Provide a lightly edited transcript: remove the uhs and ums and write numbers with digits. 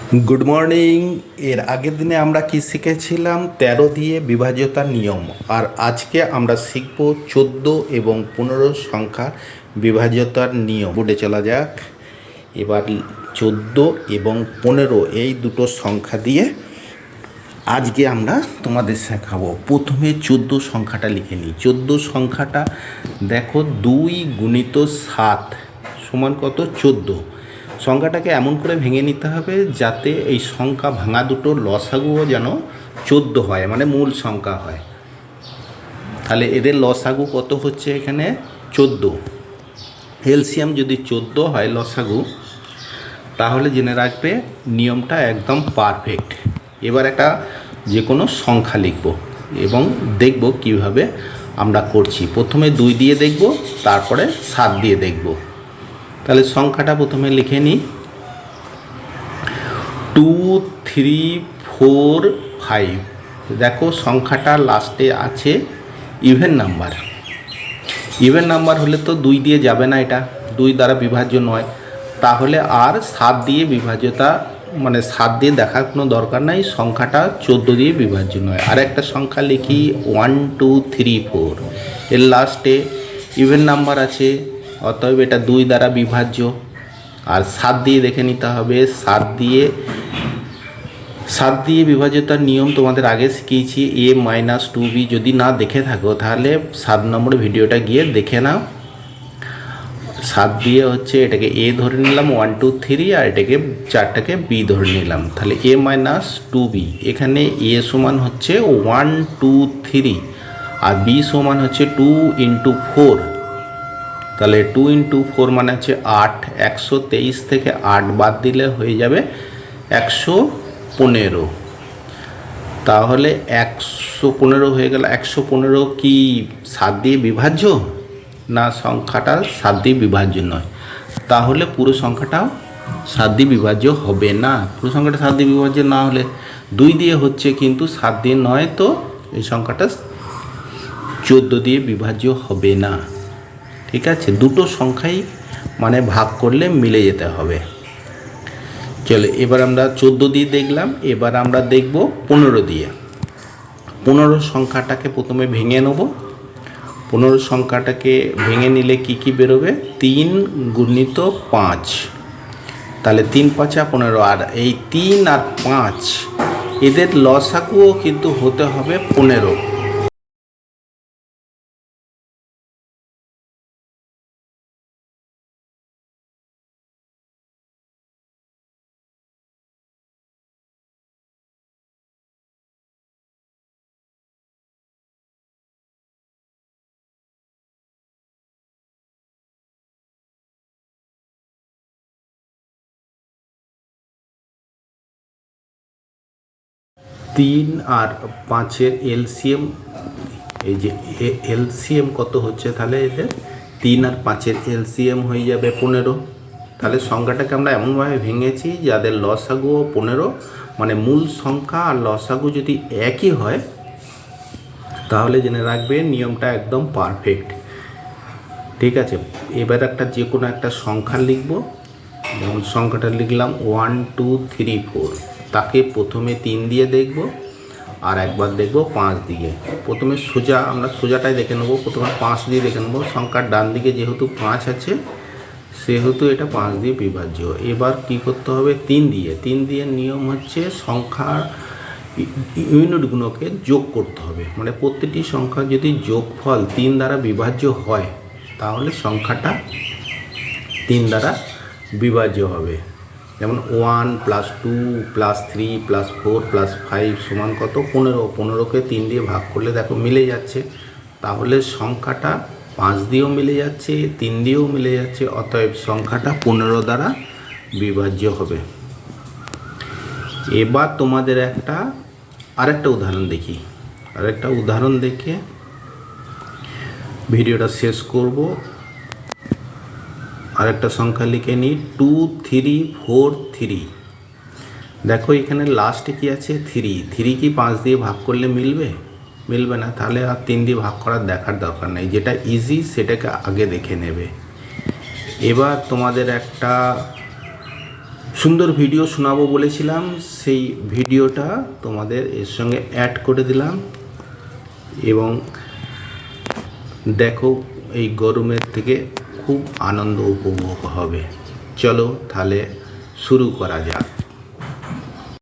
Good morning. এর আগের দিনে আমরা কি শিখেছিলাম? 13 দিয়ে বিভাজ্যতার নিয়ম। আর আজকে আমরা শিখব 14 এবং 15 সংখ্যার বিভাজ্যতার নিয়ম। বুঝে চলা যাক। এবার 14 এবং 15 এই দুটো সংখ্যা দিয়ে আজকে আমরা তোমাদের শেখাবো। প্রথমে 14 সংখ্যাটা লিখে নিই। 14 সংখ্যাটা দেখো, 2 গুণিত 7 সমান কত? 14। সংখ্যাটাকে এমন করে ভেঙে নিতে হবে যাতে এই সংখ্যা ভাঙা দুটো লসাগুও যেন 14 হয়, মানে মূল সংখ্যা হয়। তাহলে এদের লসাগু কত হচ্ছে? এখানে 14। এলসিয়াম যদি 14 হয় লসাগু, তাহলে জেনে রাখবে নিয়মটা একদম পারফেক্ট। এবার একটা যে কোনো সংখ্যা লিখব এবং দেখব কিভাবে আমরা করছি। প্রথমে 2 দিয়ে দেখব, তারপরে 7 দিয়ে দেখব। তাহলে সংখ্যাটা প্রথমে লিখে নিই। 2, 3, 4, 5। দেখো সংখ্যাটা লাস্টে আছে ইভেন নাম্বার। ইভেন নাম্বার হলে তো 2 দিয়ে যাবে না, এটা 2 দ্বারা বিভাজ্য নয়। তাহলে আর 7 দিয়ে বিভাজ্যতা, মানে 7 দিয়ে দেখার কোনো দরকার নাই, সংখ্যাটা 14 দিয়ে বিভাজ্য নয়। আর একটা সংখ্যা লিখি 1, 2, 3, 4। এর লাস্টে ইভেন নাম্বার আছে, অতএব এটা 2 দ্বারা বিভাজ্য। আর 7 দিয়ে দেখে নিতে হবে। 7 দিয়ে বিভাজ্যতার নিয়ম তোমাদের আগে শিখিয়েছি, a-2b। যদি না দেখে থাকো তাহলে 7 নম্বর ভিডিওটা গিয়ে দেখে নাও। 7 দিয়ে হচ্ছে এটাকে a ধরে নিলাম 1, 2, 3, আর এটাকে 4টাকে b ধরে নিলাম। তাহলে a-2b। এখানে a সমান হচ্ছে 1, 2, 3 আর b সমান হচ্ছে 2 × 4। তাহলে 2 × 4 মানে হচ্ছে 8। 123 থেকে 8 বাদ দিলে হয়ে যাবে 115। তাহলে 115 হয়ে গেল। 115 কি 7 দিয়ে বিভাজ্য? না, সংখ্যাটা 7 দিয়ে বিভাজ্য নয়। তাহলে পুরো সংখ্যাটাও 7 দিয়ে বিভাজ্য হবে না। পুরো সংখ্যাটা 7 দিয়ে বিভাজ্য না হলে 2 দিয়ে হচ্ছে, কিন্তু 7 দিয়ে নয়, তো এই সংখ্যাটা 14 দিয়ে বিভাজ্য হবে না। ঠিক আছে, দুটো সংখ্যাই মানে ভাগ করলে মিলে যেতে হবে। চলো, এবার আমরা 14 দিয়ে দেখলাম। এবার আমরা দেখব 15 দিয়ে। 15 সংখ্যাটাকে প্রথমে ভেঙে নেব। 15 সংখ্যাটাকে ভেঙে নিলে কি কি বেরোবে? 3 গুণিত 5। তাহলে 3 × 5 = 15। আর এই 3 আর 5 এদের লসাগুও কিন্তু হতে হবে 15। তিন আর 5-এর এলসিএম, এই যে এলসিএম কত হচ্ছে? তাহলে এদের 3 আর 5-এর এলসিএম হয়ে যাবে 15। তাহলে সংখ্যাটাকে আমরা এমনভাবে ভেঙেছি যাদের লসাগু 15, মানে মূল সংখ্যা আর লসাগু যদি একই হয় তাহলে জেনে রাখবে নিয়মটা একদম পারফেক্ট। ঠিক আছে, এবার একটা যে কোনো একটা সংখ্যা লিখব। যেমন সংখ্যাটা লিখলাম 1, 2, 3, 4। তাকে প্রথমে 3 দিয়ে দেখব, আর একবার দেখব 5 দিয়ে। প্রথমে আমরা সোজাটাই দেখে নেব। প্রথমে 5 দিয়ে দেখে নেব। সংখ্যার ডান দিকে যেহেতু 5 আছে সেহেতু এটা 5 দিয়ে বিভাজ্য। এবার কি করতে হবে? 3 দিয়ে নিয়ম হচ্ছে সংখ্যার ইউনিটগুলোকে যোগ করতে হবে। মানে প্রতিটি সংখ্যা যদি যোগফল 3 দ্বারা বিভাজ্য হয় তাহলে সংখ্যাটা 3 দ্বারা বিভাজ্য হবে। যেমন 1 + 2 + 3 + 4 + 5 সমান কত? 15। 15কে 3 দিয়ে ভাগ করলে দেখো মিলে যাচ্ছে। তাহলে সংখ্যাটা 5 দিয়েও মিলে যাচ্ছে, 3 দিয়েও মিলে যাচ্ছে। অতএব সংখ্যাটা 15 দ্বারা বিভাজ্য হবে। এবার তোমাদের আরেকটা উদাহরণ দেখি। আরেকটা উদাহরণ দেখে ভিডিওটা শেষ করব। আরেকটা সংখ্যা লিখে নিই 2, 3, 4, 3। দেখো এখানে লাস্টে কি আছে? 3 কি 5 দিয়ে ভাগ করলে মিলবে না। তাহলে আর 3 দিয়ে ভাগ করার দেখার দরকার নেই। যেটা ইজি সেটাকে আগে দেখে নেবে। এবার তোমাদের একটা সুন্দর ভিডিও শোনাবো বলেছিলাম, সেই ভিডিওটা তোমাদের এর সঙ্গে অ্যাড করে দিলাম। এবং দেখো, এই গরমের থেকে খুব আনন্দ উপভোগ হবে। চলো তাহলে শুরু করা যাক।